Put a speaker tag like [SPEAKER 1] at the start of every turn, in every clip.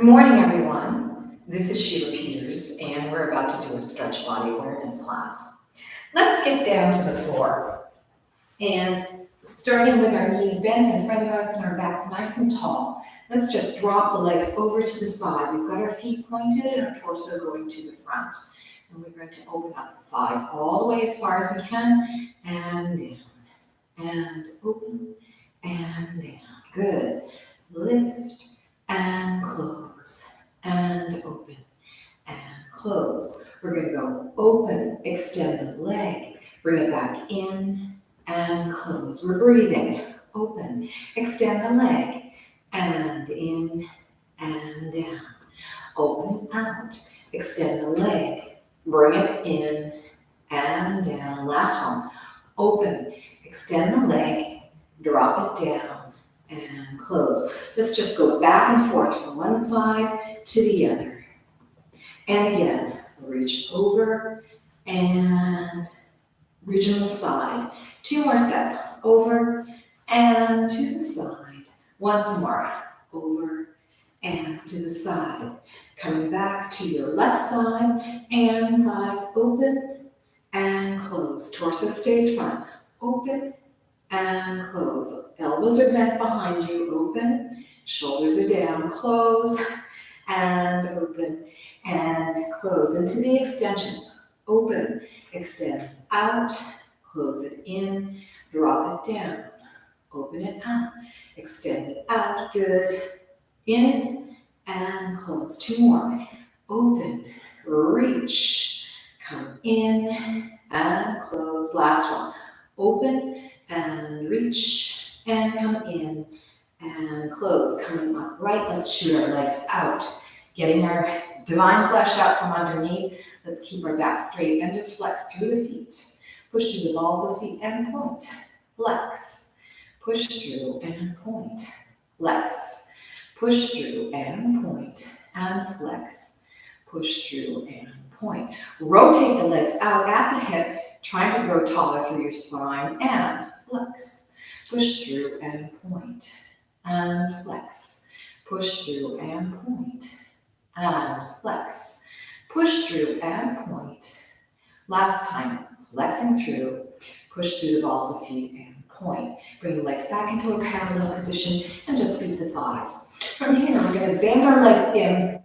[SPEAKER 1] Good morning, everyone. This is Sheila Peters, and we're about to do a stretch body awareness class. Let's get down to the floor. And starting with our knees bent in front of us and our backs nice and tall, let's just drop the legs over to the side. We've got our feet pointed and our torso going to the front. And we're going to open up the thighs all the way as far as we can, and down, and open, and down. Good. Lift, and close, and open, and close. We're going to go open, extend the leg, bring it back in, and close. We're breathing. Open, extend the leg, and in, and down. Open out, extend the leg, bring it in, and down. Last one. Open, extend the leg, drop it down, and close. Let's just go back and forth from one side to the other. And again, reach over and reach on the side. 2 more sets. Over and to the side. Once more. Over and to the side. Coming back to your left side and thighs open and close. Torso stays front. Open and close. Elbows are bent behind you, open. Shoulders are down, close, and open, and close. Into the extension, open, extend out, close it in, drop it down, open it out, extend it out, good. In and close. 2 more. Open, reach, come in, and close. Last one. Open, and reach, and come in, and close. Coming up right, let's shoot our legs out. Getting our divine flesh out from underneath. Let's keep our back straight and just flex through the feet. Push through the balls of the feet and point. Flex. Push through and point. Flex. Push through and point. And flex. Push through and point. Rotate the legs out at the hip, trying to grow taller through your spine, and flex. Push through and point, and flex. Push through and point, and flex. Push through and point. Last time, flexing through, push through the balls of feet and point. Bring the legs back into a parallel position and just beat the thighs. From here, we're going to bend our legs in,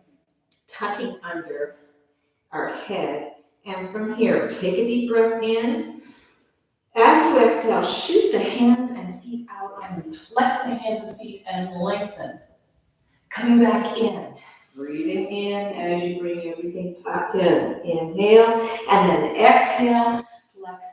[SPEAKER 1] tucking under our head. And from here, take a deep breath in. As you exhale, shoot the hands and feet out and just flex the hands and feet and lengthen. Coming back in, breathing in as you bring everything tucked in. Inhale, and then exhale, flex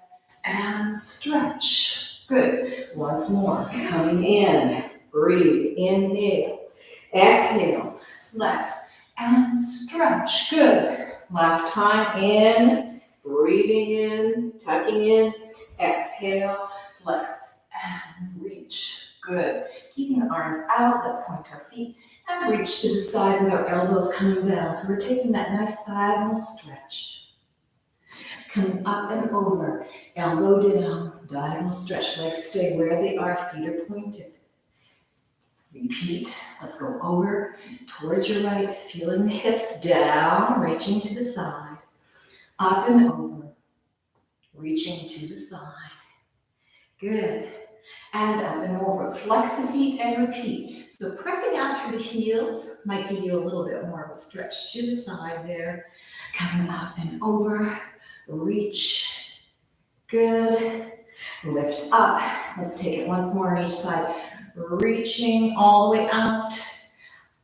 [SPEAKER 1] and stretch. Good. Once more, coming in, breathe, inhale, exhale, flex and stretch. Good. Last time, in, breathing in, tucking in, exhale, flex, and reach. Good. Keeping the arms out, let's point our feet and reach to the side with our elbows coming down. So we're taking that nice diagonal stretch. Coming up and over, elbow down, diagonal stretch, legs stay where they are, feet are pointed. Repeat. Let's go over towards your right, feeling the hips down, reaching to the side. Up and over, reaching to the side. Good. And up and over. Flex the feet and repeat. So pressing out through the heels might give you a little bit more of a stretch to the side there. Coming up and over, reach. Good. Lift up. Let's take it once more on each side. Reaching all the way out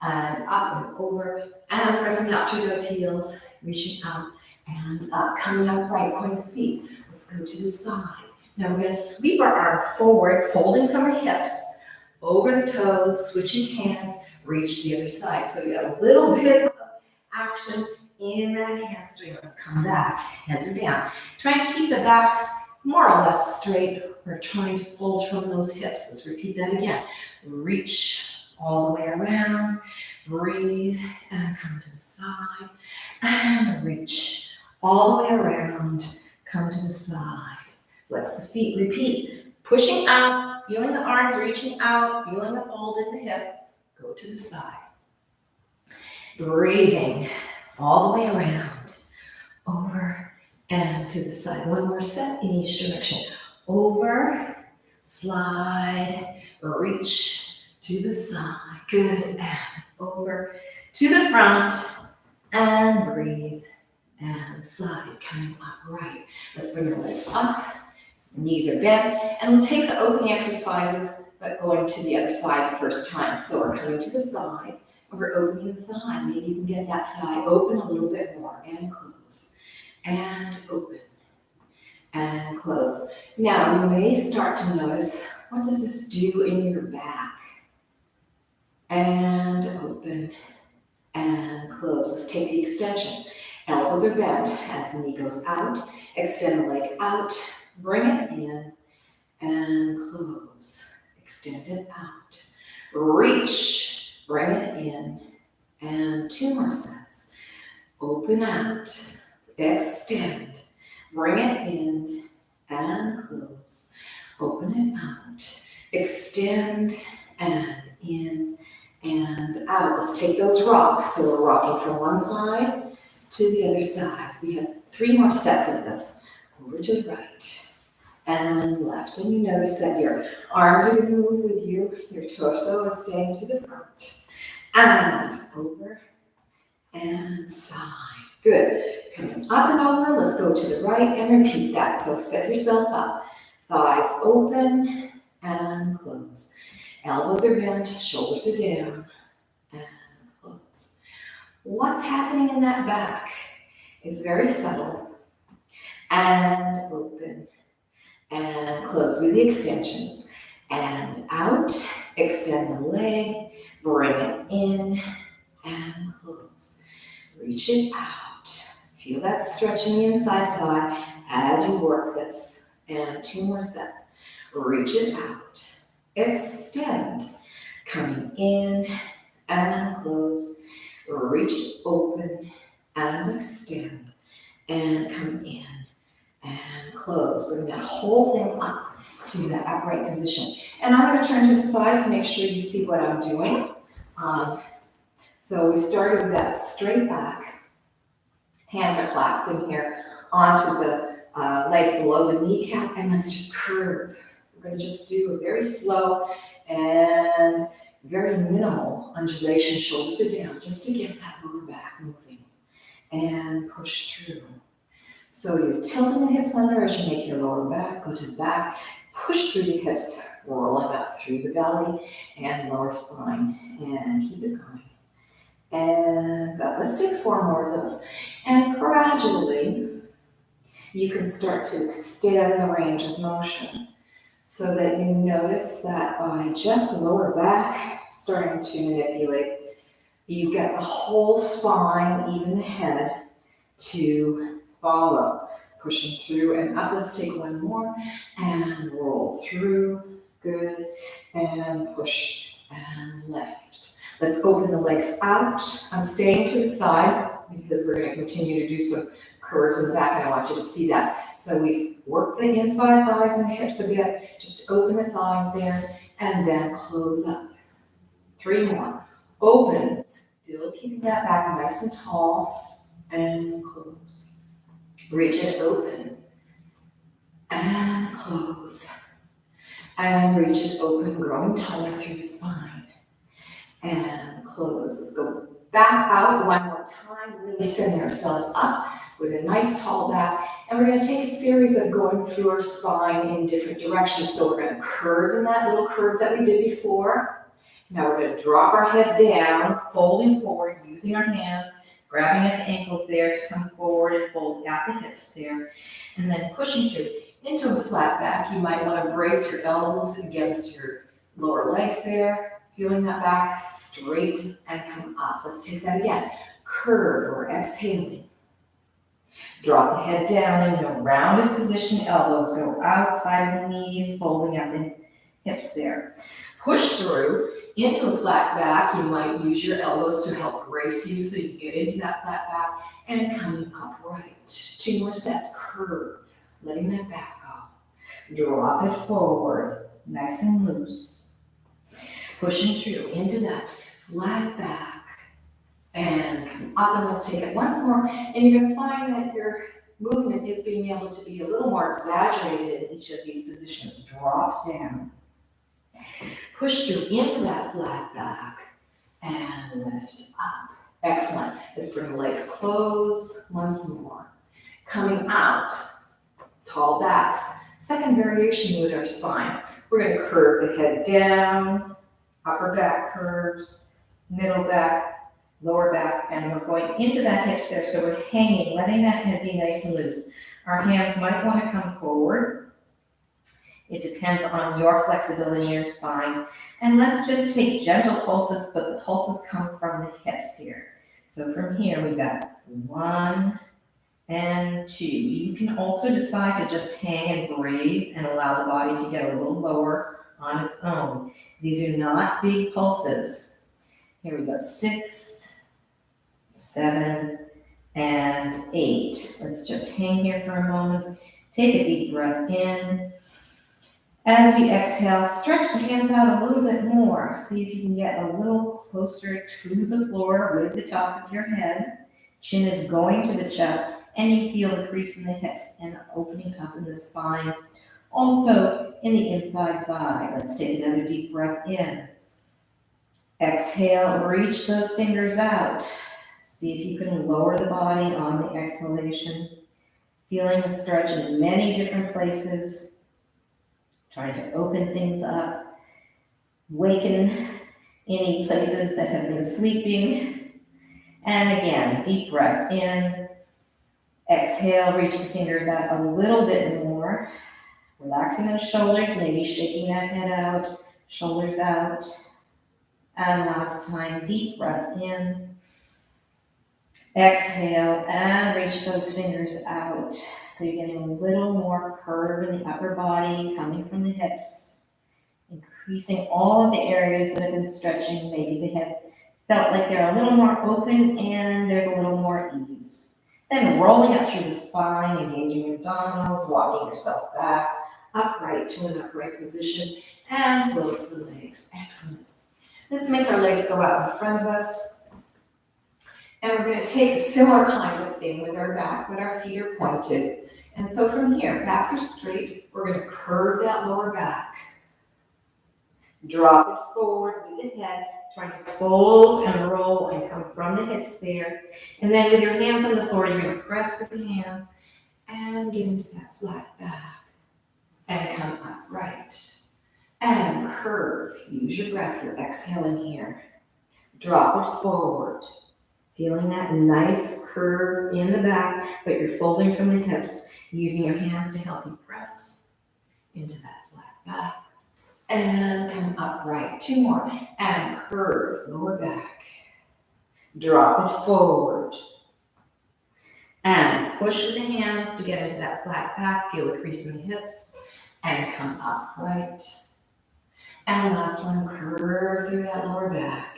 [SPEAKER 1] and up and over and pressing out through those heels, reaching out and up, coming up right, point the feet. Let's go to the side. Now we're going to sweep our arm forward, folding from the hips, over the toes, switching hands, reach the other side. So we got a little bit of action in that hamstring. Let's come back, hands are down. Trying to keep the backs more or less straight. We're trying to fold from those hips. Let's repeat that again. Reach all the way around. Breathe and come to the side. And reach all the way around. Come to the side. Flex the feet. Repeat. Pushing out. Feeling the arms reaching out. Feeling the fold in the hip. Go to the side. Breathing all the way around, over and to the side. One more set in each direction. Over, slide, reach to the side. Good, and over to the front, and breathe, and slide, coming up right. Let's bring our legs up, knees are bent, and we'll take the opening exercises, but going to the other side the first time. So we're coming to the side, and we're opening the thigh. Maybe you can get that thigh open a little bit more, and close, and open, and close. Now, you may start to notice, what does this do in your back? And open, and close. Let's take the extensions. Elbows are bent as the knee goes out. Extend the leg out, bring it in, and close. Extend it out. Reach, bring it in, and 2 more sets. Open out, extend, bring it in, and close. Open it out, extend, and in, and out. Let's take those rocks. So we're rocking from one side to the other side. We have 3 more sets of this. Over to the right and left. And you notice that your arms are going to move with you. Your torso is staying to the front. And over and side. Good. Coming up and over. Let's go to the right and repeat that. So set yourself up. Thighs open and close. Elbows are bent, shoulders are down, and close. What's happening in that back is very subtle. And open, and close with the extensions. And out, extend the leg, bring it in, and close. Reach it out. Feel that stretch in the inside thigh as you work this. And 2 more sets. Reach it out. Extend, coming in and close, reach it open and extend, and come in and close. Bring that whole thing up to that upright position. And I'm going to turn to the side to make sure you see what I'm doing. So we started with that straight back. Hands are clasping here onto the leg below the kneecap, and let's just curve. We're going to just do a very slow and very minimal undulation, shoulders are down, just to get that lower back moving. And push through. So you're tilting the hips under as you make your lower back, go to the back, push through the hips, rolling up through the belly and lower spine, and keep it going. And let's take 4 more of those. And gradually, you can start to extend the range of motion so that you notice that by just the lower back starting to manipulate, you get the whole spine, even the head, to follow. Pushing through and up. Let's take 1 more and roll through. Good. And push and left. Let's open the legs out. I'm staying to the side because we're going to continue to do some curves in the back, and I want you to see that. So we work the inside thighs and the hips a bit. Just open the thighs there and then close up. 3 more. Open. Still keeping that back nice and tall, and close. Reach it open and close. And reach it open, growing taller through the spine. And close. Let's go back out 1 more time, really setting ourselves up with a nice tall back. And we're going to take a series of going through our spine in different directions. So we're going to curve in that little curve that we did before. Now we're going to drop our head down, folding forward, using our hands, grabbing at the ankles there to come forward and fold at the hips there. And then pushing through into a flat back. You might want to brace your elbows against your lower legs there. Feeling that back straight and come up. Let's take that again. Curve or exhaling. Drop the head down in a rounded position. Elbows go outside the knees, folding at the hips there. Push through into a flat back. You might use your elbows to help brace you so you can get into that flat back and coming upright. 2 more sets. Curve, letting that back go. Drop it forward, nice and loose. Pushing through into that flat back And come up, and let's take it once more. And you're going to find that your movement is being able to be a little more exaggerated in each of these positions. Drop down. Push through into that flat back and lift up. Excellent. Let's bring the legs close once more. Coming out, tall backs. Second variation with our spine. We're going to curve the head down, upper back curves, middle back, lower back, and we're going into that hips there. So we're hanging, letting that head be nice and loose. Our hands might want to come forward. It depends on your flexibility in your spine. And let's just take gentle pulses, but the pulses come from the hips here. So from here, we've got 1 and 2. You can also decide to just hang and breathe and allow the body to get a little lower on its own. These are not big pulses. Here we go, 6, 7, and 8. Let's just hang here for a moment. Take a deep breath in. As we exhale, stretch the hands out a little bit more. See if you can get a little closer to the floor with the top of your head. Chin is going to the chest, and you feel the crease in the hips and opening up in the spine. Also in the inside thigh. Let's take another deep breath in. Exhale, reach those fingers out. See if you can lower the body on the exhalation. Feeling the stretch in many different places. Trying to open things up, waken any places that have been sleeping. And again, deep breath in. Exhale, reach the fingers out a little bit more. Relaxing those shoulders, maybe shaking that head out, shoulders out. And last time, deep breath in. Exhale, and reach those fingers out. So you're getting a little more curve in the upper body, coming from the hips, increasing all of the areas that have been stretching. Maybe the hip felt like they're a little more open and there's a little more ease. Then rolling up through the spine, engaging your abdominals, walking yourself back, upright to an upright position, and close the legs. Excellent. Let's make our legs go out in front of us. And we're going to take a similar kind of thing with our back, but our feet are pointed. And so from here, backs are straight. We're going to curve that lower back. Drop it forward with the head, trying to fold and roll and come from the hips there. And then with your hands on the floor, you're going to press with the hands and get into that flat back. And come upright. And curve. Use your breath. You're exhaling here. Drop it forward. Feeling that nice curve in the back, but you're folding from the hips, using your hands to help you press into that flat back. And come upright. 2 more. And curve, lower back. Drop it forward. And push with the hands to get into that flat back. Feel the crease in the hips. And come upright. And last one, curve through that lower back.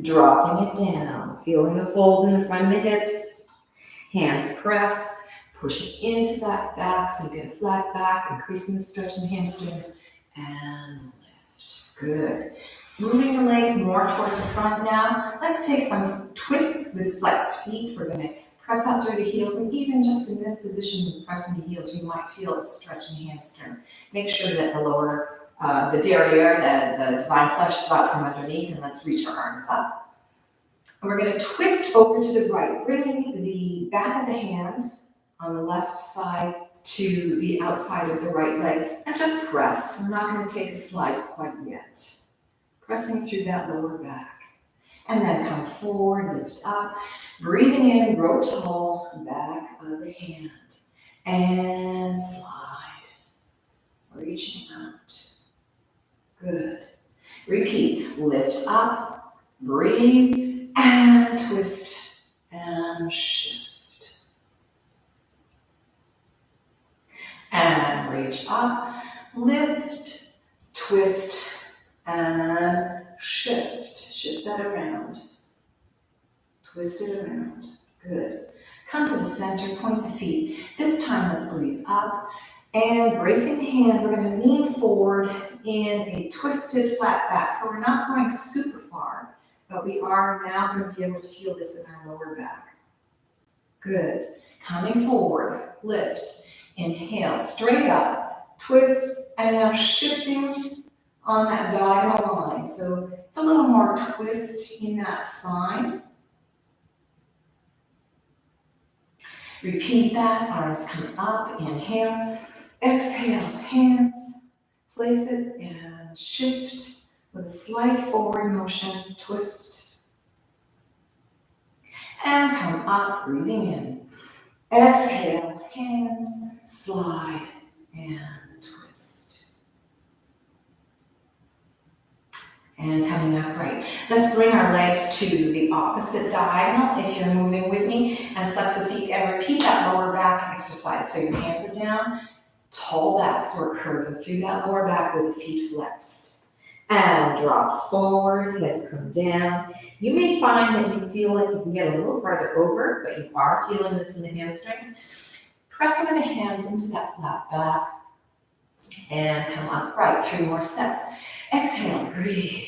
[SPEAKER 1] Dropping it down, feeling the fold in the front of the hips, hands press, pushing into that back so you get a flat back, increasing the stretch in the hamstrings, and lift. Good. Moving the legs more towards the front now. Let's take some twists with flexed feet. We're going to press out through the heels, and even just in this position, pressing the heels, you might feel a stretch in the hamstring. Make sure that the lower the derriere, the divine flesh is out from underneath, and let's reach our arms up. And we're going to twist over to the right, bringing the back of the hand on the left side to the outside of the right leg, and just press. We're not going to take a slide quite yet. Pressing through that lower back. And then come forward, lift up, breathing in, grow tall, back of the hand, and slide, reaching out. Good. Repeat. Lift up, breathe, and twist, and shift. And reach up, lift, twist, and shift. Shift that around. Twist it around. Good. Come to the center, point the feet. This time, let's breathe up. And bracing the hand, we're going to lean forward in a twisted flat back. So we're not going super far, but we are now going to be able to feel this in our lower back. Good. Coming forward, lift, inhale, straight up, twist, and now shifting on that diagonal line. So it's a little more twist in that spine. Repeat that, arms come up, inhale, exhale, hands, place it and shift with a slight forward motion, twist, and come up, breathing in. Exhale, hands, slide, and twist. And coming upright. Let's bring our legs to the opposite diagonal if you're moving with me, and flex the feet and repeat that lower back exercise. So your hands are down, tall back, so we're curving through that lower back with the feet flexed. And drop forward, heads come down. You may find that you feel like you can get a little farther over, but you are feeling this in the hamstrings. Press some of the hands into that flat back and come upright. 3 more sets. Exhale, breathe.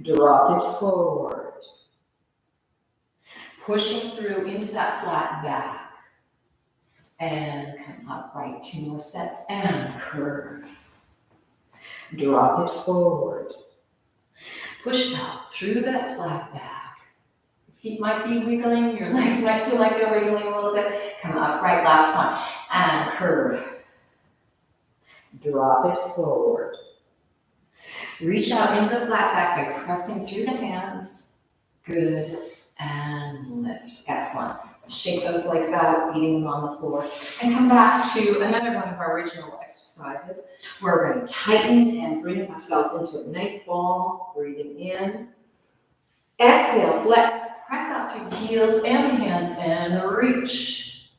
[SPEAKER 1] Drop it forward. Pushing through into that flat back. And come upright. 2 more sets and curve. Drop it forward. Push out through that flat back. Your feet might be wiggling, your legs might feel like they're wiggling a little bit. Come upright last time. And curve. Drop it forward. Reach out into the flat back by pressing through the hands. Good. And lift. Excellent. Shake those legs out, beating them on the floor. And come back to another one of our original exercises. We're going to tighten and bring ourselves into a nice ball. Breathing in. Exhale, flex. Press out through the heels and the hands and reach.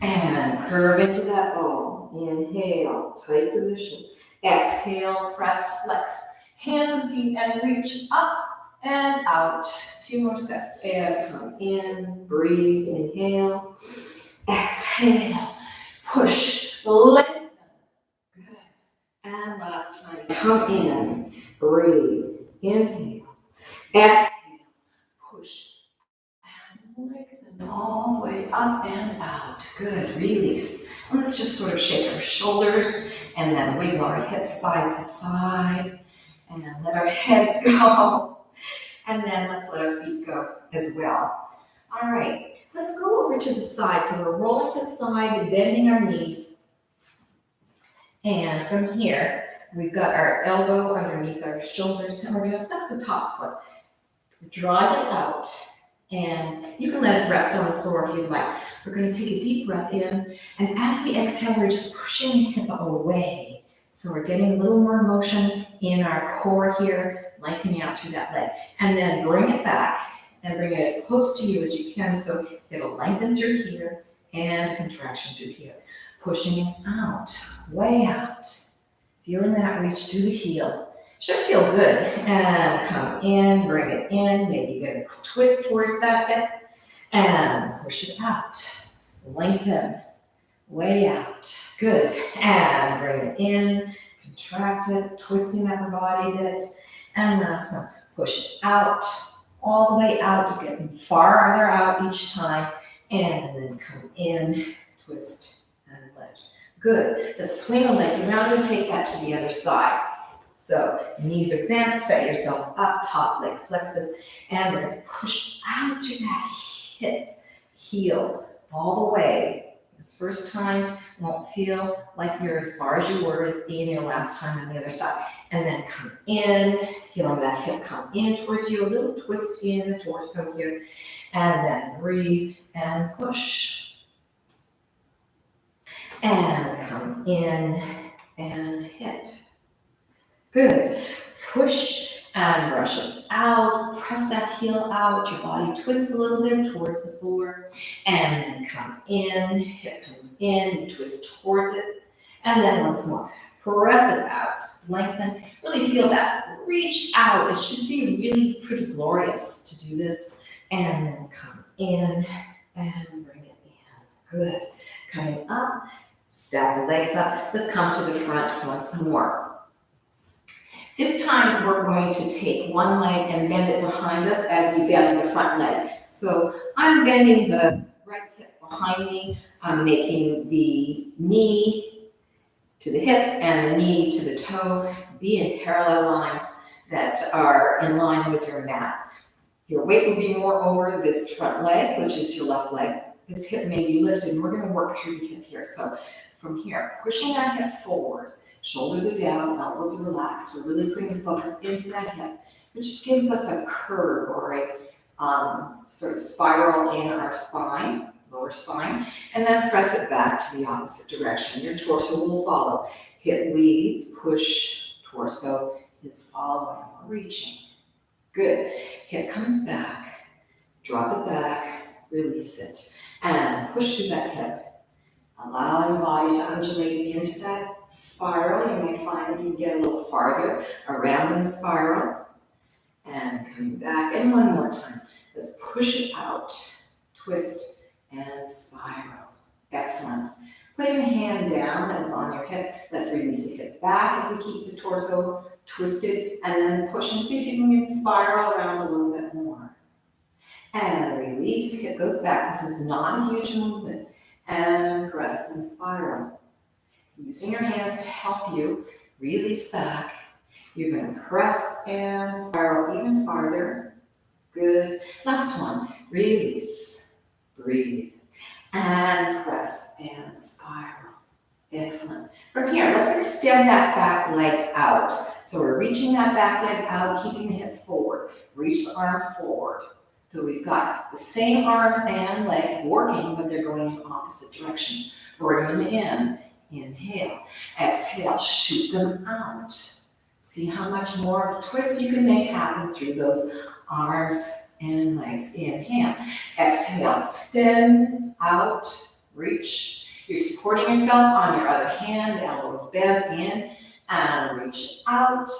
[SPEAKER 1] And curve into that ball. Inhale, tight position. Exhale, press, flex. Hands and feet and reach up and out. 2 more sets. And come in, breathe, inhale. Exhale, push, lengthen. Good. And last time, come in, breathe, inhale. Exhale, push, and lengthen all the way up and out. Good, release. And let's just sort of shake our shoulders and then wiggle our hips side to side and let our heads go. And then let's let our feet go as well. All right, let's go over to the side. So we're rolling to the side, bending our knees. And from here, we've got our elbow underneath our shoulders, and we're going to flex the top foot. Drive it out, and you can let it rest on the floor if you'd like. We're going to take a deep breath in, and as we exhale, we're just pushing the hip away. So we're getting a little more motion in our core here, lengthening out through that leg. And then bring it back and bring it as close to you as you can so it'll lengthen through here and contraction through here. Pushing out, way out. Feeling that reach through the heel. Should feel good. And come in, bring it in. Maybe you get a twist towards that hip. And push it out. Lengthen, way out. Good. And bring it in, contract it, twisting that body a bit. And last one, push it out, all the way out. You're getting farther out each time. And then come in, twist, and lift. Good. Let's swing the legs around and take that to the other side. So knees are bent, set yourself up, top leg flexes, and we're going to push out through that hip, heel, all the way. This first time won't feel like you're as far as you were in your last time on the other side. And then come in, feeling that hip come in towards you, a little twist in the torso here. And then breathe and push. And come in and hip. Good. Push and brush it out. Press that heel out. Your body twists a little bit towards the floor. And then come in. Hip comes in. You twist towards it. And then once more. Press it out. Lengthen. Really feel that. Reach out. It should be really pretty glorious to do this. And then come in and bring it in. Good. Coming up. Stack the legs up. Let's come to the front once more. This time we're going to take one leg and bend it behind us as we bend the front leg. So I'm bending the right hip behind me. I'm making the knee to the hip and the knee to the toe be in parallel lines that are in line with your mat. Your weight will be more over this front leg, which is your left leg. This hip may be lifted, and we're going to work through the hip here. So from here, pushing our hip forward, shoulders are down, elbows are relaxed. We're really putting the focus into that hip, which just gives us a curve or a sort of spiral in our spine, lower spine, and then press it back to the opposite direction. Your torso will follow. Hip leads, push, torso is following, reaching. Good. Hip comes back, drop it back, release it, and push through that hip. Allowing the body to undulate into that spiral. You may find that you get a little farther around in the spiral. And coming back, and one more time. Let's push it out, twist, and spiral. Excellent. Putting the hand down that's on your hip. Let's release the hip back as we keep the torso twisted, and then push and see if you can get spiral around a little bit more. And release, hip goes back. This is not a huge movement. And press and spiral. Using your hands to help you release back. You're going to press and spiral even farther. Good. Last one. Release. Breathe. And press and spiral. Excellent. From here, let's extend that back leg out. So we're reaching that back leg out, keeping the hip forward. Reach the arm forward. So we've got the same arm and leg working, but they're going in opposite directions. Bring them in. Inhale. Exhale. Shoot them out. See how much more of a twist you can make happen through those arms and legs. Inhale. Exhale. Extend out. Reach. You're supporting yourself on your other hand. The elbows bent in and reach out.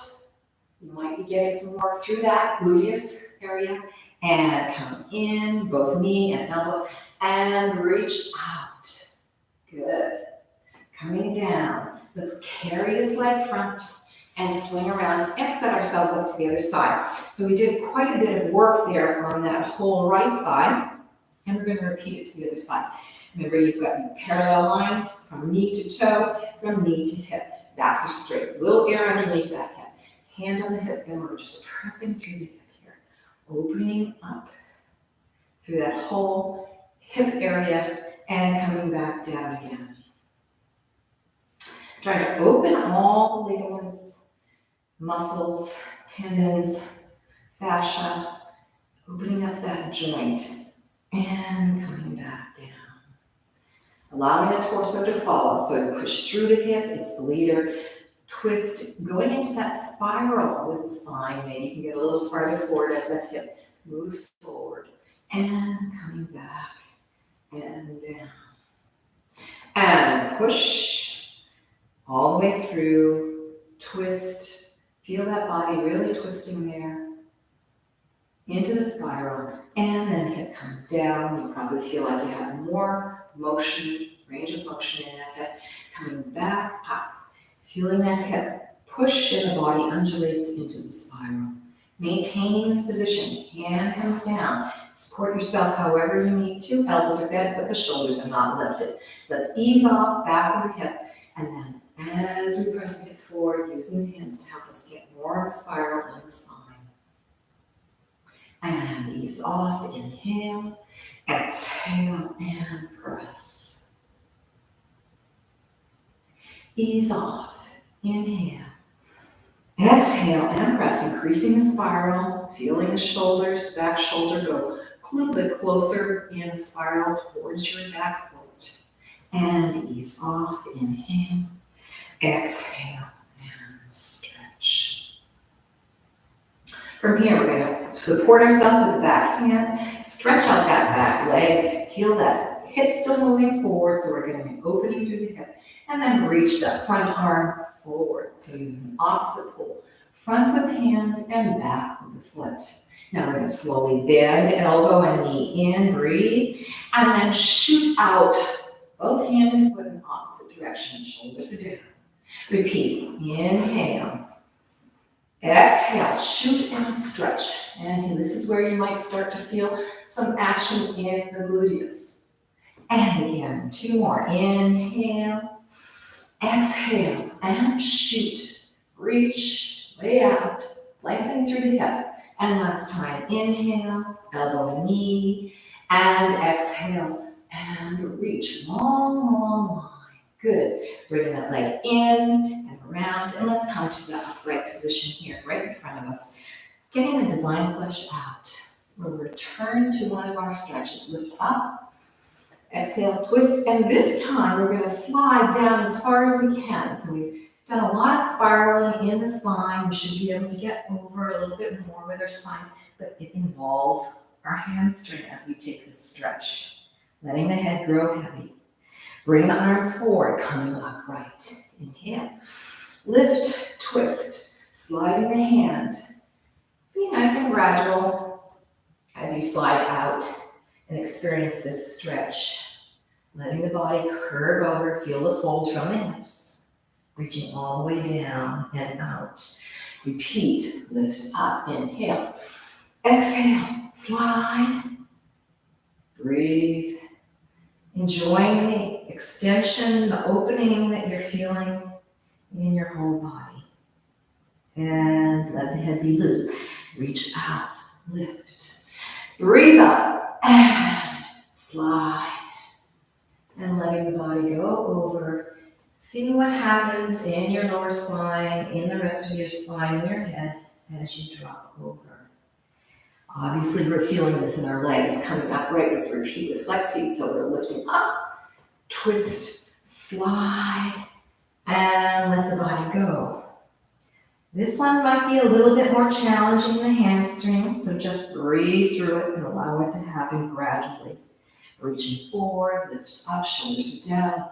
[SPEAKER 1] You might be getting some work through that gluteus area. And come in, both knee and elbow, and reach out. Good. Coming down. Let's carry this leg front and swing around and set ourselves up to the other side. So we did quite a bit of work there on that whole right side, and we're going to repeat it to the other side. Remember, you've got parallel lines from knee to toe, from knee to hip. Backs are straight. Little air underneath that hip. Hand on the hip, and we're just pressing through the hip. Opening up through that whole hip area and coming back down again. Trying to open all the ligaments, muscles, tendons, fascia, opening up that joint and coming back down. Allowing the torso to follow. So you push through the hip, it's the leader. Twist, going into that spiral with the spine. Maybe you can get a little farther forward as that hip moves forward. And coming back and down. And push all the way through. Twist. Feel that body really twisting there. Into the spiral. And then hip comes down. You probably feel like you have more motion, range of motion in that hip. Coming back up. Feeling that hip push and the body undulates into the spiral. Maintaining this position, hand comes down. Support yourself however you need to. Elbows are bent, but the shoulders are not lifted. Let's ease off back with the hip. And then as we press the hip forward, using the hands to help us get more of a spiral in the spine. And ease off, inhale, exhale, and press. Ease off. Inhale. Exhale and press, increasing the spiral, feeling the shoulders, back shoulder go a little bit closer in a spiral towards your back foot. And ease off, inhale, exhale, and stretch. From here, we're going to support ourselves with the back hand, stretch out that back leg, feel that hip still moving forward, so we're going to be opening through the hip. And then reach that front arm forward. So you have an opposite pull. Front with the hand and back with the foot. Now we're going to slowly bend elbow and knee in, breathe. And then shoot out both hand and foot in opposite direction. Shoulders are down. Repeat. Inhale. Exhale, shoot and stretch. And this is where you might start to feel some action in the gluteus. And again, 2 more. Inhale, exhale, and shoot. Reach, way out, lengthening through the hip. And last time, inhale, elbow to knee, and exhale, and reach. Long, long line. Good. Bring that leg in and around, and let's come to the upright position here, right in front of us. Getting the divine flesh out. We'll return to one of our stretches. Lift up, exhale, twist, and this time we're going to slide down as far as we can. So we've done a lot of spiraling in the spine. We should be able to get over a little bit more with our spine, but it involves our hamstring as we take this stretch. Letting the head grow heavy. Bring the arms forward, coming upright. Inhale. Lift, twist, sliding the hand. Be nice and gradual as you slide out and experience this stretch. Letting the body curve over, feel the fold from the hips. Reaching all the way down and out. Repeat, lift up, inhale. Exhale, slide. Breathe. Enjoying the extension, the opening that you're feeling in your whole body. And let the head be loose. Reach out, lift. Breathe up and slide. And letting the body go over. Seeing what happens in your lower spine, in the rest of your spine, in your head as you drop over. Obviously, we're feeling this in our legs coming up, right? Let's repeat with flex feet. So we're lifting up, twist, slide, and let the body go. This one might be a little bit more challenging in the hamstrings, so just breathe through it and allow it to happen gradually. Reaching forward, lift up, shoulders down,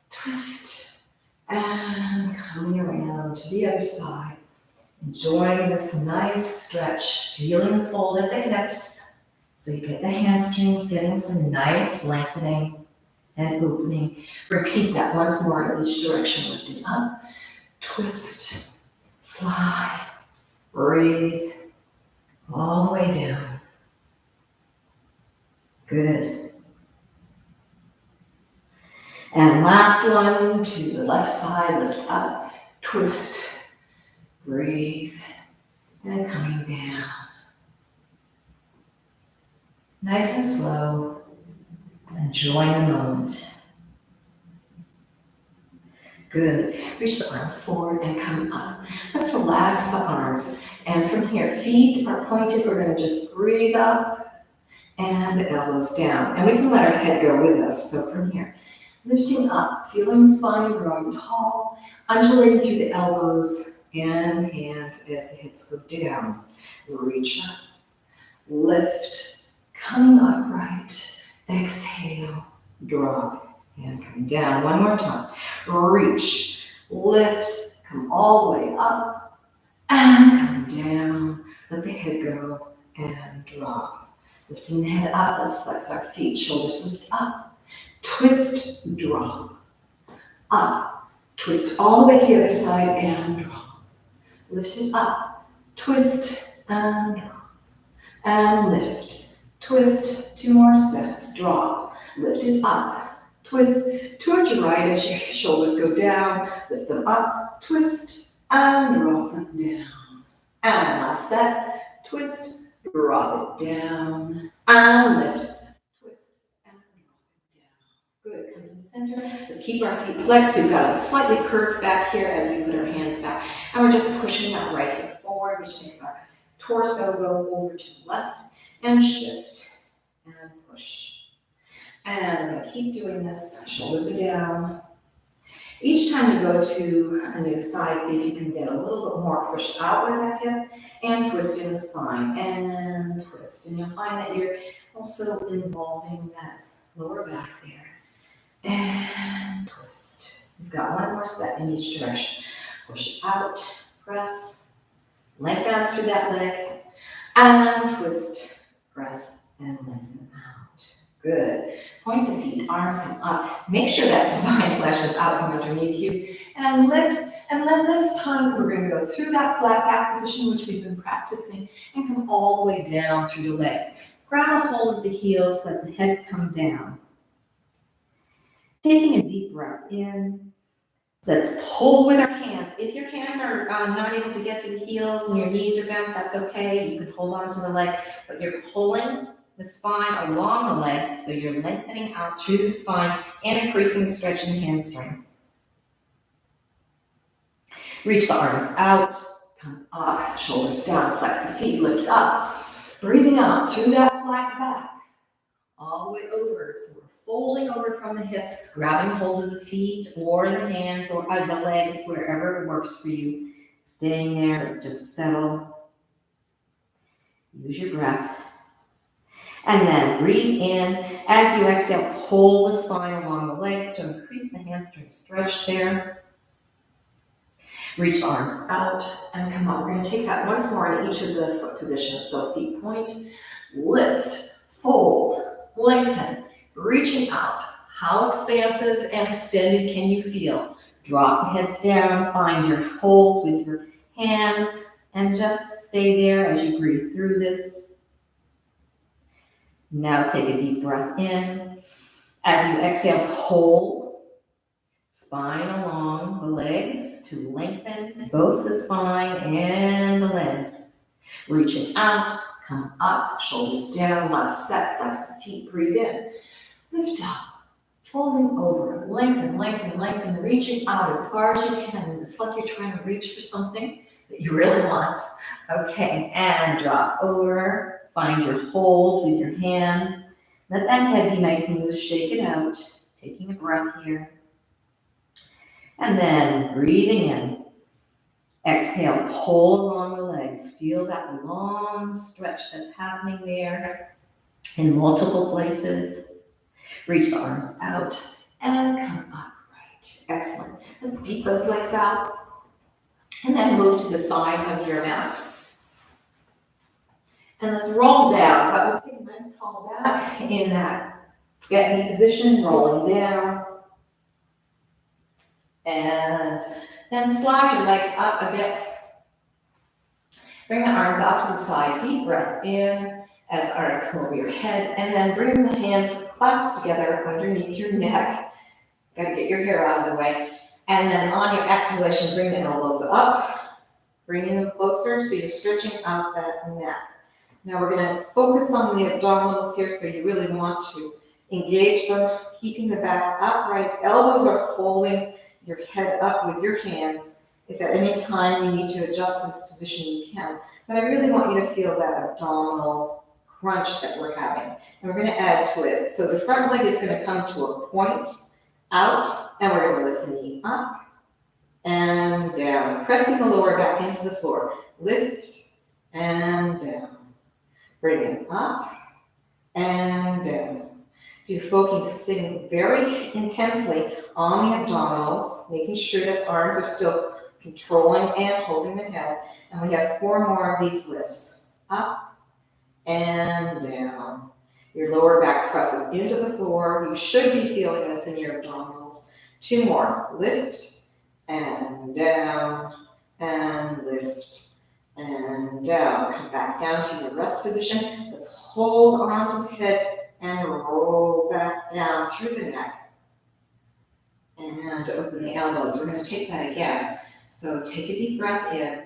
[SPEAKER 1] twist, and coming around to the other side. Enjoying this nice stretch, feeling the fold at the hips. So you get the hamstrings getting some nice lengthening and opening. Repeat that once more in each direction, lifting up, twist, slide, breathe, all the way down. Good. And last one to the left side, lift up, twist, breathe, and coming down. Nice and slow, enjoying the moment. Good. Reach the arms forward and come up. Let's relax the arms. And from here, feet are pointed. We're going to just breathe up and the elbows down. And we can let our head go with us. So from here, lifting up, feeling the spine growing tall, undulating through the elbows and hands as the hips go down. Reach up, lift, coming upright, exhale, drop, and come down. One more time. Reach, lift, come all the way up, and come down. Let the head go and drop. Lifting the head up, let's flex our feet, shoulders lift up, twist, drop, up, twist all the way to the other side and drop. Lift it up, twist and drop, and lift, twist, 2 more sets, drop, lift it up, twist, towards your right as your shoulders go down, lift them up, twist, and drop them down. And last set, twist, drop it down, and lift, twist, and drop it down. Good, come to the center. Let's keep our feet flexed. We've got it slightly curved back here as we put our hands back. And we're just pushing that right hip forward, which makes our torso go over to the left and shift and push. And I'm going to keep doing this. Shoulders are down. Each time you go to a new side, see if you can get a little bit more push out with that hip and twist in the spine and twist. And you'll find that you're also involving that lower back there. And twist. We've got one more set in each direction. Push out, press, lengthen out through that leg, and twist, press, and lengthen out. Good. Point the feet, arms come up. Make sure that divine flesh is out from underneath you. And lift And then this time, we're gonna go through that flat back position, which we've been practicing, and come all the way down through the legs. Grab a hold of the heels, let the heads come down. Taking a deep breath in. Let's pull with our hands. If your hands are not able to get to the heels and your knees are bent, that's okay. You can hold on to the leg, but you're pulling the spine along the legs, so you're lengthening out through the spine and increasing the stretch in the hamstring. Reach the arms out, come up, shoulders down, flex the feet, lift up. Breathing out through that flat back, all the way over. So we're folding over from the hips, grabbing hold of the feet or the hands or the legs, wherever works for you. Staying there, let's just settle. Use your breath. And then breathe in. As you exhale, pull the spine along the legs to increase the hamstring stretch there. Reach the arms out and come up. We're going to take that once more in each of the foot positions. So feet point, lift, fold, lengthen, reaching out. How expansive and extended can you feel? Drop the heads down, find your hold with your hands, and just stay there as you breathe through this. Now take a deep breath in. As you exhale, pull spine along the legs to lengthen both the spine and the legs. Reaching out, come up, shoulders down, last set, flex the feet, breathe in. Lift up, folding over, lengthen, lengthen, lengthen, reaching out as far as you can. It's like you're trying to reach for something that you really want. Okay, and drop over, find your hold with your hands. Let that head be nice and loose, shake it out, taking a breath here. And then breathing in. Exhale, pull along the legs. Feel that long stretch that's happening there in multiple places. Reach the arms out and come upright. Excellent. Let's beat those legs out. And then move to the side of your mat. And let's roll down. But we'll take a nice tall back in that get knee position, rolling down. And then slide your legs up a bit. Bring the arms out to the side. Deep breath in as arms come over your head. And then bring the hands clasped together underneath your neck. Got to get your hair out of the way. And then on your exhalation, bring the elbows up. Bringing them closer so you're stretching out that neck. Now we're going to focus on the abdominals here, so you really want to engage them, keeping the back upright. Elbows are holding your head up with your hands. If at any time you need to adjust this position, you can. But I really want you to feel that abdominal crunch that we're having. And we're going to add to it. So the front leg is going to come to a point, out, and we're going to lift the knee up and down. Pressing the lower back into the floor. Lift and down. Bring it up and down. So you're focusing very intensely on the abdominals, making sure that the arms are still controlling and holding the head. And we have 4 more of these lifts. Up and down. Your lower back presses into the floor. You should be feeling this in your abdominals. 2 more. Lift and down and lift and down. Come back down to your rest position. Let's hold onto the head and roll back down through the neck. And open the elbows. We're going to take that again. So take a deep breath in.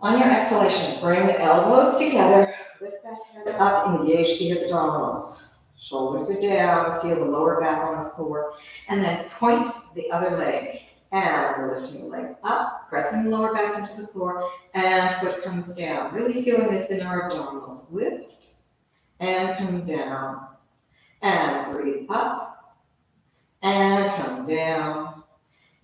[SPEAKER 1] On your exhalation, bring the elbows together. Lift that head up, engage the abdominals. Shoulders are down, feel the lower back on the floor. And then point the other leg. And we're lifting the leg up, pressing the lower back into the floor, and foot comes down. Really feeling this in our abdominals. Lift and come down. And breathe up and come down.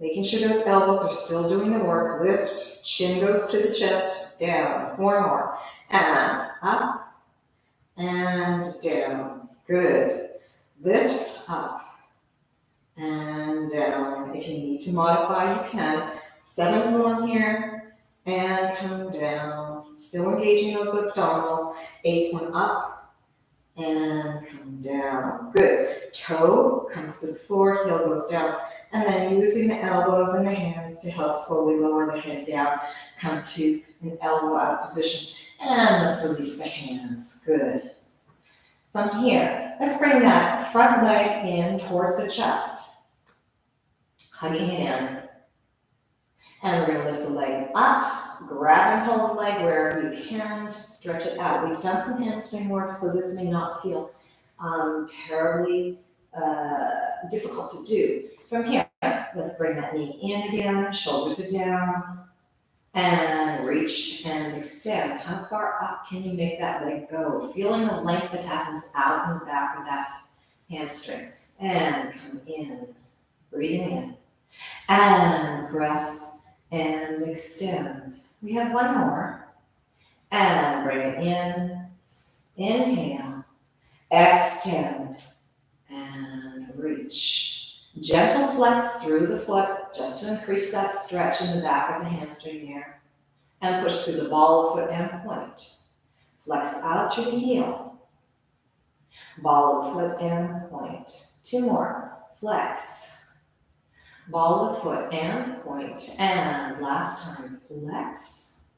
[SPEAKER 1] Making sure those elbows are still doing the work. Lift, chin goes to the chest, down. 4 more. And up and down. Good. Lift up and down. If you need to modify, you can. 7th one here, and come down. Still engaging those abdominals. 8th one up, and come down. Good. Toe comes to the floor, heel goes down. And then using the elbows and the hands to help slowly lower the head down, come to an elbow out position. And let's release the hands. Good. From here, let's bring that front leg in towards the chest. Hugging it in. And we're going to lift the leg up, grab and hold the leg wherever you can to stretch it out. We've done some hamstring work, so this may not feel terribly difficult to do. From here, let's bring that knee in again, shoulders are down, and reach and extend. How far up can you make that leg go? Feeling the length that happens out in the back of that hamstring. And come in, breathing in, and press and extend. We have one more. And bring it in, inhale, extend, and reach. Gentle flex through the foot just to increase that stretch in the back of the hamstring there. And push through the ball of foot and point. Flex out through the heel. Ball of foot and point. Two more. Flex. Ball of foot and point. And last time, flex.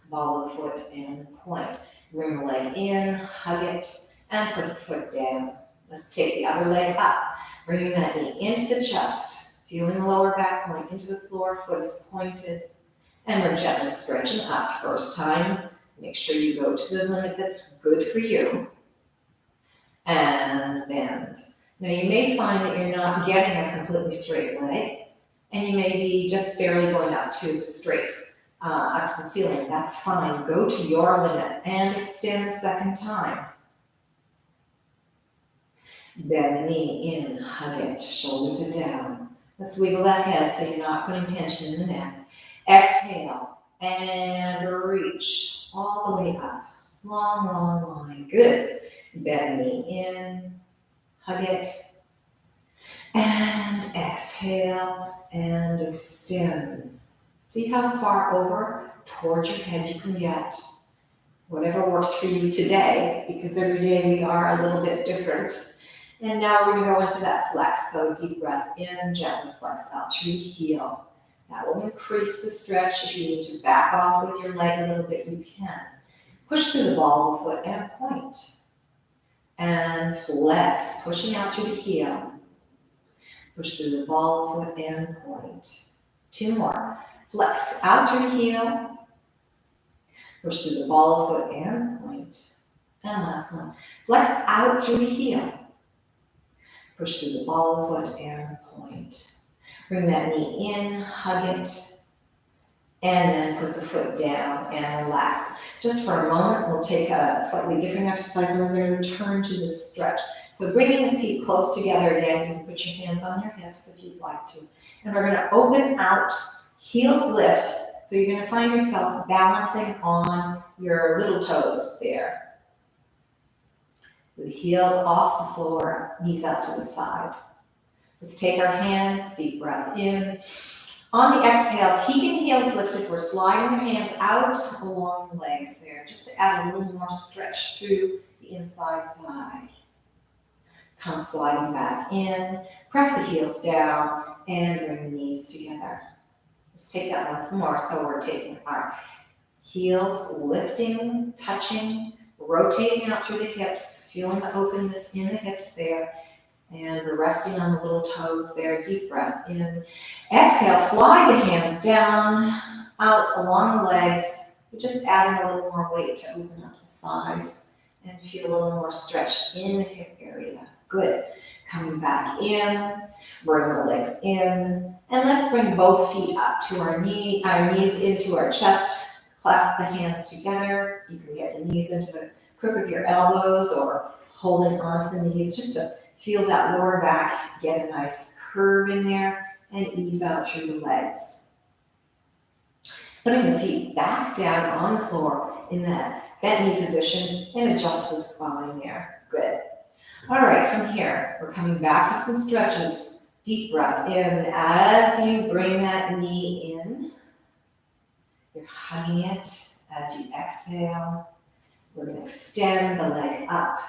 [SPEAKER 1] Ball of foot and point. Bring the leg in, hug it, and put the foot down. Let's take the other leg up. Bringing that knee into the chest. Feeling the lower back point into the floor, foot is pointed. And we're gently stretching up. First time, make sure you go to the limit that's good for you. And bend. Now you may find that you're not getting a completely straight leg, and you may be just barely going up to the straight, up to the ceiling. That's fine. Go to your limit and extend the second time. Bend the knee in, hug it, shoulders are down. Let's wiggle that head so you're not putting tension in the neck. Exhale and reach all the way up. Long, long line. Good. Bend the knee in, hug it, and exhale and extend. See how far over towards your head you can get. Whatever works for you today, because every day we are a little bit different. And now we're going to go into that flex. So deep breath in, gently flex out through the heel. That will increase the stretch. If you need to back off with your leg a little bit, you can. Push through the ball of foot and point. And flex, pushing out through the heel. Push through the ball of foot and point. Two more. Flex out through the heel. Push through the ball of foot and point. And last one. Flex out through the heel. Push through the ball of foot and point. Bring that knee in, hug it, and then put the foot down and relax. Just for a moment, we'll take a slightly different exercise and we're going to return to this stretch. So bringing the feet close together again, you can put your hands on your hips if you'd like to. And we're going to open out, heels lift. So you're going to find yourself balancing on your little toes there. With the heels off the floor, knees out to the side. Let's take our hands, deep breath in. On the exhale, keeping the heels lifted, we're sliding the hands out along the legs there, just to add a little more stretch through the inside thigh. Come sliding back in, press the heels down, and bring the knees together. Let's take that once more. So we're taking our heels lifting, touching, rotating out through the hips, feeling the openness in the hips there. And we're resting on the little toes there. Deep breath in. Exhale, slide the hands down, out along the legs. We're just adding a little more weight to open up the thighs and feel a little more stretch in the hip area. Good. Coming back in, bring the legs in. And let's bring both feet up to our knees into our chest. Clasp the hands together. You can get the knees into the crook of your elbows or holding onto the knees just to feel that lower back, get a nice curve in there, and ease out through the legs. Putting the feet back down on the floor in that bent knee position and adjust the spine there. Good. All right, from here, we're coming back to some stretches. Deep breath in. As you bring that knee in, you're hugging it as you exhale. We're going to extend the leg up.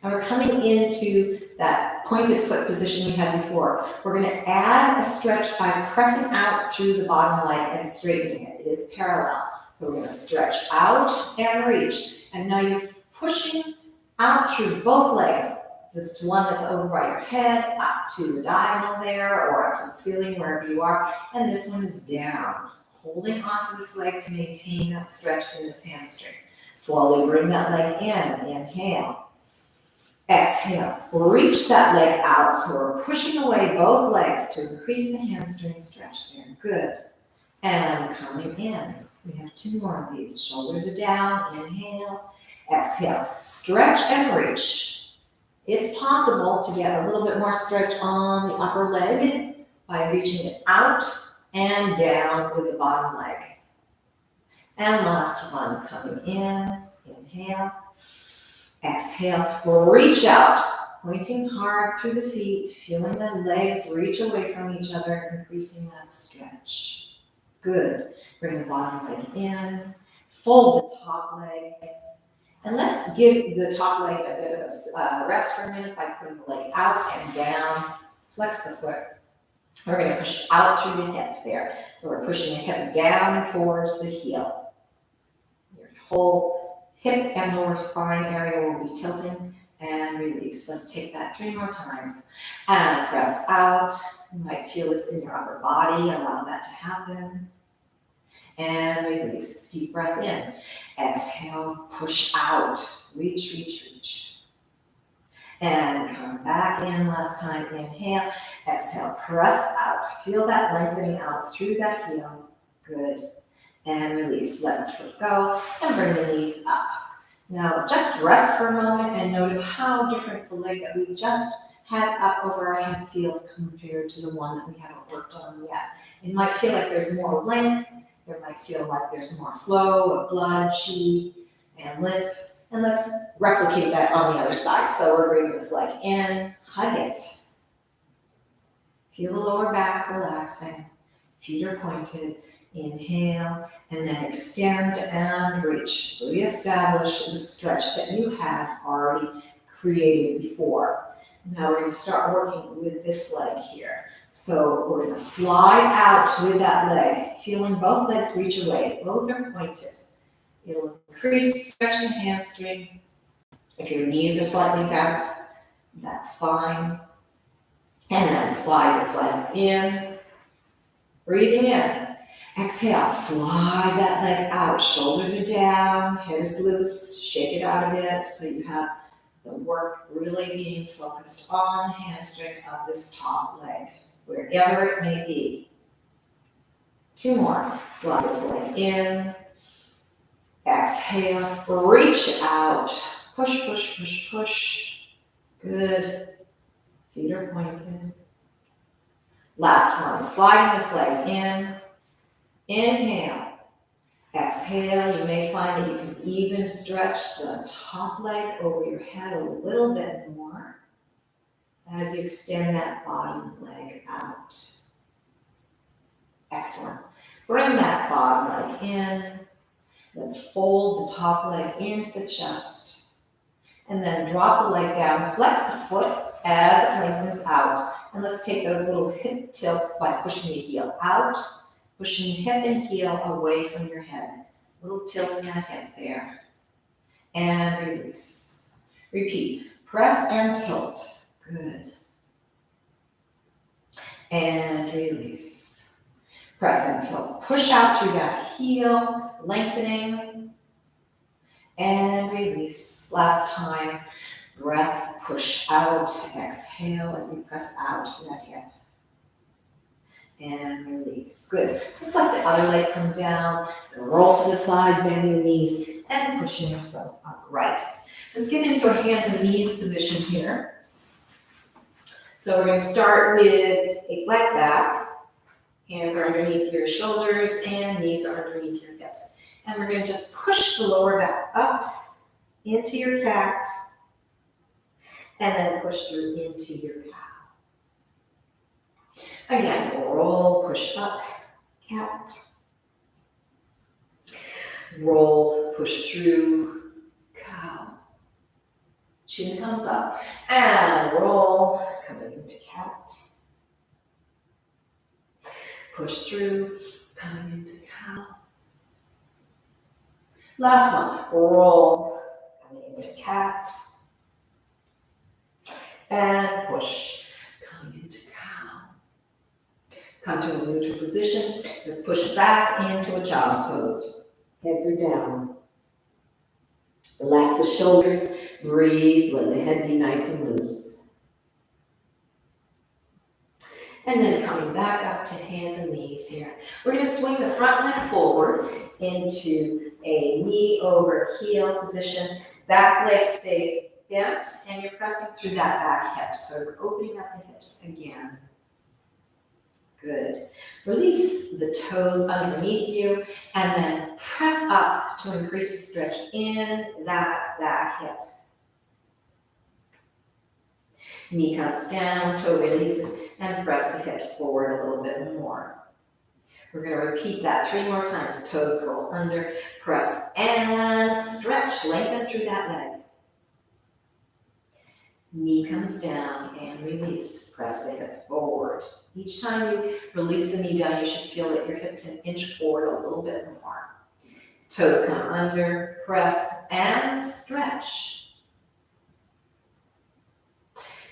[SPEAKER 1] And we're coming into that pointed foot position we had before. We're going to add a stretch by pressing out through the bottom leg and straightening it. It is parallel. So we're going to stretch out and reach. And now you're pushing out through both legs. This one that's over by your head, up to the diagonal there, or up to the ceiling, wherever you are. And this one is down, holding onto this leg to maintain that stretch in this hamstring. Slowly bring that leg in. Inhale. Exhale. Reach that leg out. So we're pushing away both legs to increase the hamstring stretch there. Good. And coming in. We have 2 more of these. Shoulders are down. Inhale. Exhale. Stretch and reach. It's possible to get a little bit more stretch on the upper leg by reaching it out and down with the bottom leg. And last one, coming in. Inhale. Exhale. Reach out. Pointing hard through the feet. Feeling the legs reach away from each other, increasing that stretch. Good. Bring the bottom leg in. Fold the top leg. And let's give the top leg a bit of a rest for a minute by putting the leg out and down. Flex the foot. We're going to push out through the hip there. So we're pushing the hip down towards the heel. Your whole hip and lower spine area will be tilting and release. Let's take that 3 more times. And press out. You might feel this in your upper body. Allow that to happen. And release. Deep breath in. Exhale, push out. Reach, reach, reach. And come back in last time. Inhale. Exhale, press out. Feel that lengthening out through that heel. Good. And release. Let the foot go and bring the knees up. Now, just rest for a moment and notice how different the leg that we just had up over our head feels compared to the one that we haven't worked on yet. It might feel like there's more length. It might feel like there's more flow of blood, chi, and lymph. And let's replicate that on the other side. So we're bringing this leg in, hug it. Feel the lower back relaxing. Feet are pointed. Inhale, and then extend and reach. Reestablish the stretch that you had already created before. Now we're going to start working with this leg here. So we're going to slide out with that leg, feeling both legs reach away. Both are pointed. It'll increase the stretch in the hamstring. If your knees are slightly bent, that's fine. And then slide this leg in. Breathing in. Exhale, slide that leg out. Shoulders are down, head is loose. Shake it out a bit so you have the work really being focused on the hamstring of this top leg, wherever it may be. 2 more. Slide this leg in. Exhale, reach out. Push, push, push, push. Good. Feet are pointed. Last one. Sliding this leg in. Inhale. Exhale. You may find that you can even stretch the top leg over your head a little bit more as you extend that bottom leg out. Excellent. Bring that bottom leg in. Let's fold the top leg into the chest. And then drop the leg down. Flex the foot as it lengthens out. And let's take those little hip tilts by pushing the heel out, pushing hip and heel away from your head. A little tilt in that hip there. And release. Repeat. Press and tilt. Good. And release. Press and tilt. Push out through that heel, lengthening. And release. Last time. Breath, push out. Exhale as you press out that hip. And release. Good. Just let the other leg come down. Roll to the side, bending the knees, and pushing yourself upright. Let's get into a hands and knees position here. So we're going to start with a flat back. Hands are underneath your shoulders and knees are underneath your hips. And we're going to just push the lower back up into your cat and then push through into your cow. Again, roll, push up, cat. Roll, push through, cow. Chin comes up, and roll, coming into cat. Push through, coming into cow. Last one, roll, coming into cat. And push, coming into cow. Come to a neutral position. Let's push back into a child's pose. Heads are down. Relax the shoulders. Breathe. Let the head be nice and loose. And then coming back up to hands and knees here. We're going to swing the front leg forward into a knee over heel position. Back leg stays bent, and you're pressing through that back hip. So we're opening up the hips again. Good. Release the toes underneath you, and then press up to increase the stretch in that back hip. Knee comes down, toe releases, and press the hips forward a little bit more. We're going to repeat that 3 more times. Toes curl under, press, and stretch. Lengthen through that leg. Knee comes down and release. Press the hip forward. Each time you release the knee down, you should feel that your hip can inch forward a little bit more. Toes come under, press, and stretch.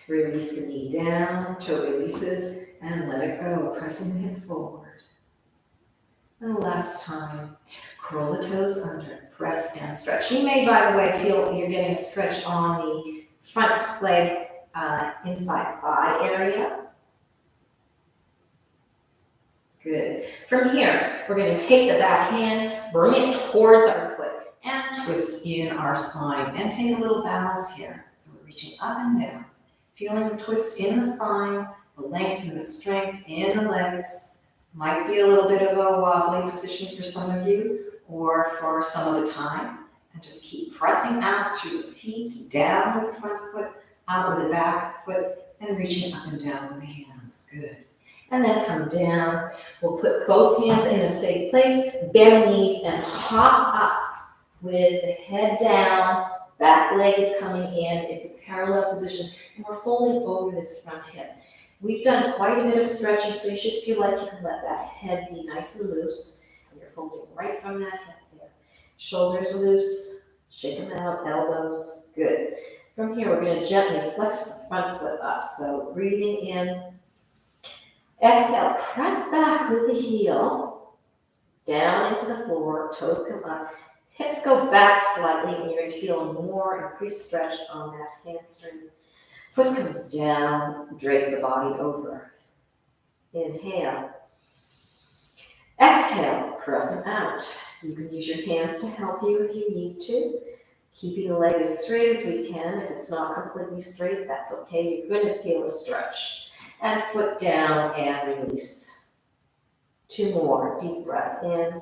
[SPEAKER 1] Release the knee down, toe releases, and let it go, pressing the hip forward. And the last time, curl the toes under, press, and stretch. You may, by the way, feel you're getting a stretch on the front leg inside thigh area. Good. From here, we're going to take the back hand, bring it towards our foot, and twist in our spine. And take a little balance here. So we're reaching up and down, feeling the twist in the spine, the length and the strength in the legs. Might be a little bit of a wobbly position for some of you, or for some of the time. And just keep pressing out through the feet, down with the front foot, out with the back foot, and reaching up and down with the hands. Good. And then come down. We'll put both hands in a safe place, bend knees, and hop up with the head down. Back leg is coming in. It's a parallel position, and we're folding over this front hip. We've done quite a bit of stretching, so you should feel like you can let that head be nice and loose. And you're folding right from that hip there. Shoulders loose, shake them out, elbows, good. From here, we're going to gently flex the front foot up. So breathing in, exhale, press back with the heel, down into the floor, toes come up, hips go back slightly, and you're going to feel a more increased stretch on that hamstring. Foot comes down, drape the body over. Inhale. Exhale, press them out. You can use your hands to help you if you need to. Keeping the leg as straight as we can. If it's not completely straight, that's okay. You're going to feel a stretch. And foot down and release. 2 more. Deep breath in.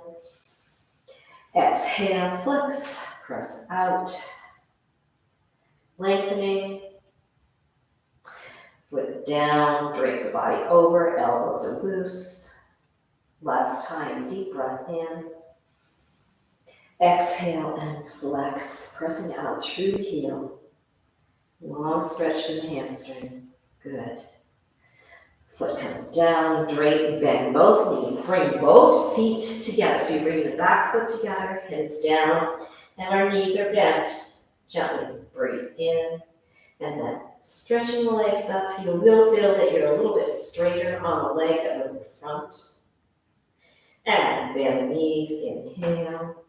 [SPEAKER 1] Exhale, flex, press out. Lengthening. Foot down, drape the body over, elbows are loose. Last time, deep breath in. Exhale and flex, pressing out through the heel. Long stretch in the hamstring. Good. Foot comes down, drape, bend both knees. Bring both feet together. So you're bringing the back foot together, head is down, and our knees are bent. Gently breathe in, and then stretching the legs up. You will feel that you're a little bit straighter on the leg that was in front. And bend the knees, inhale.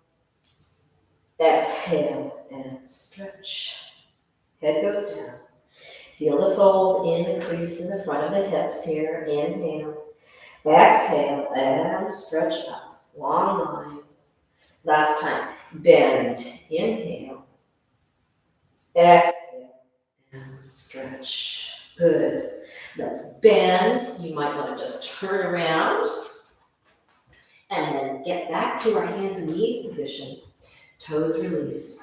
[SPEAKER 1] Exhale and stretch. Head goes down. Feel the fold in the crease in the front of the hips here. Inhale. Exhale and stretch up. Long line. Last time. Bend. Inhale. Exhale and stretch. Good. Let's bend. You might want to just turn around. And then get back to our hands and knees position. Toes release.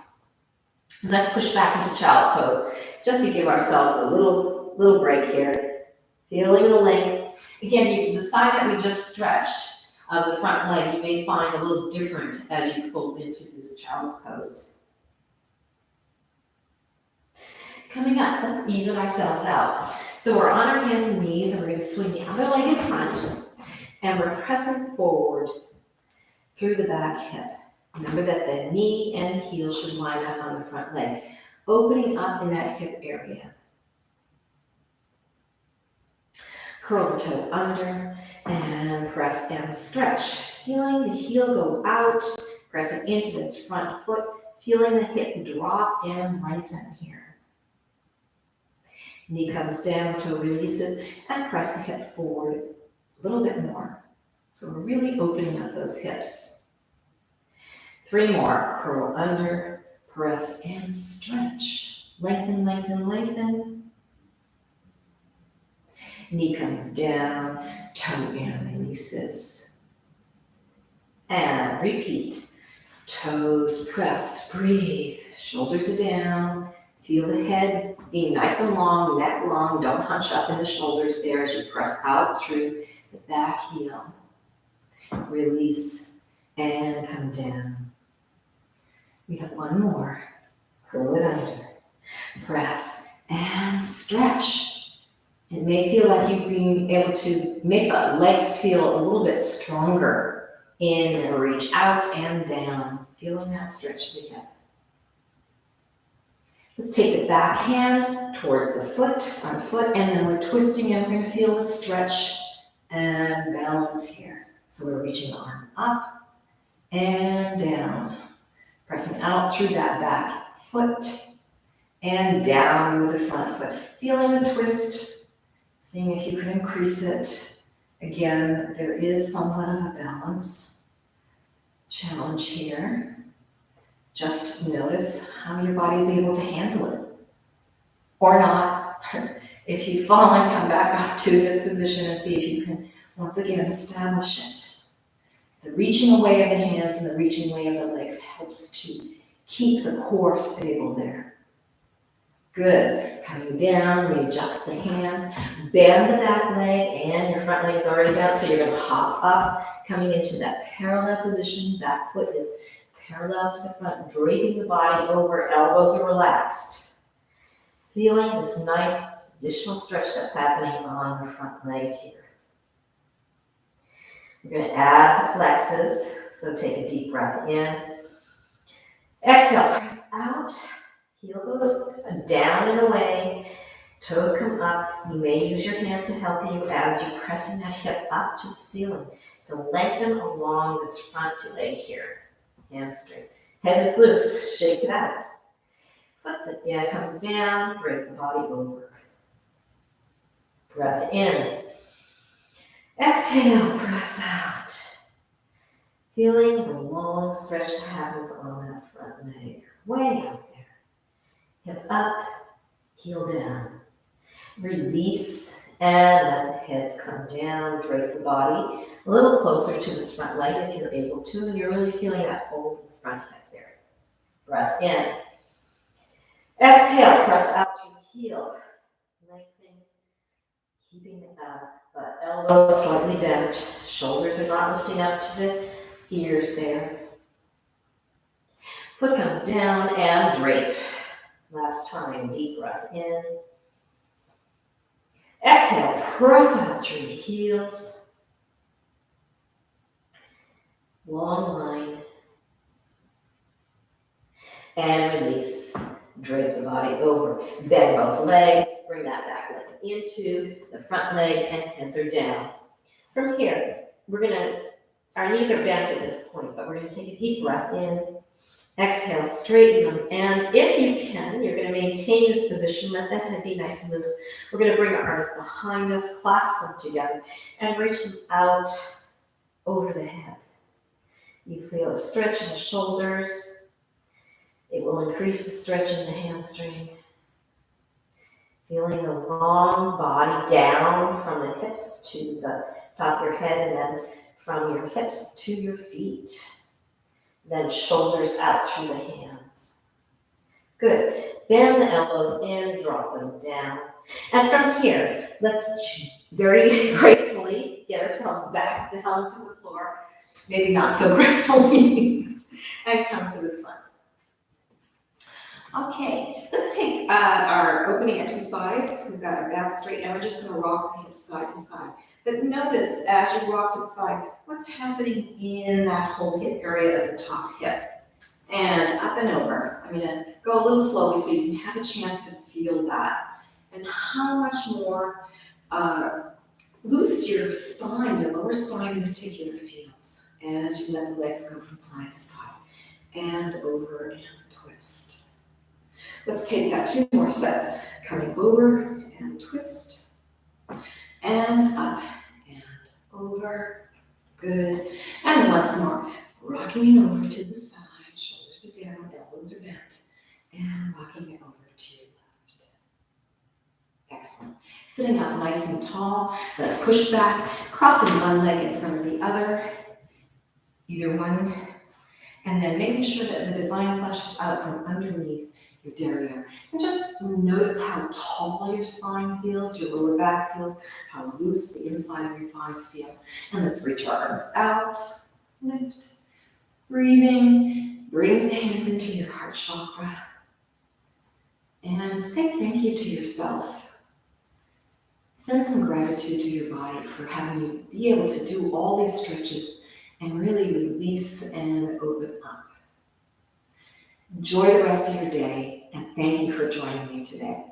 [SPEAKER 1] And let's push back into child's pose, just to give ourselves a little break here. Feeling the length. Again, the side that we just stretched of the front leg, you may find a little different as you fold into this child's pose. Coming up, let's even ourselves out. So we're on our hands and knees, and we're going to swing the other leg in front, and we're pressing forward through the back hip. Remember that the knee and heel should line up on the front leg, opening up in that hip area. Curl the toe under and press and stretch. Feeling the heel go out, pressing into this front foot, feeling the hip drop and lengthen here. Knee comes down, toe releases, and press the hip forward a little bit more. So we're really opening up those hips. 3 more. Curl under, press, and stretch. Lengthen, lengthen, lengthen. Knee comes down, toe and releases. And repeat. Toes press, breathe. Shoulders are down. Feel the head being nice and long, neck long. Don't hunch up in the shoulders there as you press out through the back heel. Release and come down. We have 1 more. Curl it under. Press and stretch. It may feel like you've been able to make the legs feel a little bit stronger. In and reach out and down. Feeling that stretch of the hip. Let's take the back hand towards the foot, front foot, and then we're twisting and we're going to feel the stretch and balance here. So we're reaching the arm up and down. Pressing out through that back foot and down with the front foot. Feeling the twist, seeing if you can increase it. Again, there is somewhat of a balance challenge here. Just notice how your body's able to handle it. Or not. If you fall and come back up to this position and see if you can once again establish it. The reaching away of the hands and the reaching away of the legs helps to keep the core stable there. Good. Coming down, readjust the hands, bend the back leg, and your front leg is already bent, so you're going to hop up, coming into that parallel position. Back foot is parallel to the front, draping the body over, elbows are relaxed. Feeling this nice additional stretch that's happening on the front leg here. We're going to add the flexes, so take a deep breath in. Exhale, press out. Heel goes down and away. Toes come up. You may use your hands to help you as you're pressing that hip up to the ceiling to lengthen along this front leg here. Hands straight. Head is loose. Shake it out. Foot that comes down. Drape the body over. Breath in. Exhale, press out. Feeling the long stretch that happens on that front leg. Way out there. Hip up, heel down. Release and let the heads come down. Drape the body a little closer to this front leg if you're able to. And you're really feeling that fold in the front hip there. Breath in. Exhale, press out through the heel. Lengthening, keeping the elbows slightly bent. Shoulders are not lifting up to the ears there. Foot comes down and drape. Last time, deep breath in. Exhale, press out through the heels. Long line. And release. Drape the body over. Bend both legs. Bring that back leg into the front leg and hands are down. From here, our knees are bent at this point, but we're going to take a deep breath in. Exhale, straighten them, and if you can, you're going to maintain this position, let that head be nice and loose. We're going to bring our arms behind us, clasp them together, and reach them out over the head. You feel a stretch in the shoulders. It will increase the stretch in the hamstring. Feeling the long body down from the hips to the top of your head, and then from your hips to your feet. Then shoulders out through the hands. Good. Bend the elbows in, drop them down. And from here, let's very gracefully get ourselves back down to the floor. Maybe not so gracefully. And come to the front. Okay, let's take our opening exercise. We've got our back straight, and we're just going to rock the hips side to side. But notice as you rock to the side, what's happening in that whole hip area of the top hip. And up and over. I'm going to go a little slowly so you can have a chance to feel that. And how much more loose your spine, your lower spine in particular, feels as you let the legs go from side to side. And over and twist. Let's take that 2 more sets. Coming over and twist. And up and over. Good. And once more. Rocking it over to the side. Shoulders are down, elbows are bent. And rocking it over to your left. Excellent. Sitting up nice and tall. Let's push back. Crossing one leg in front of the other. Either one. And then making sure that the divine flesh is out from underneath your derriere. And just notice how tall your spine feels, your lower back feels, how loose the inside of your thighs feel. And let's reach our arms out, lift, breathing, bring the hands into your heart chakra. And say thank you to yourself. Send some gratitude to your body for having you be able to do all these stretches and really release and open up. Enjoy the rest of your day, and thank you for joining me today.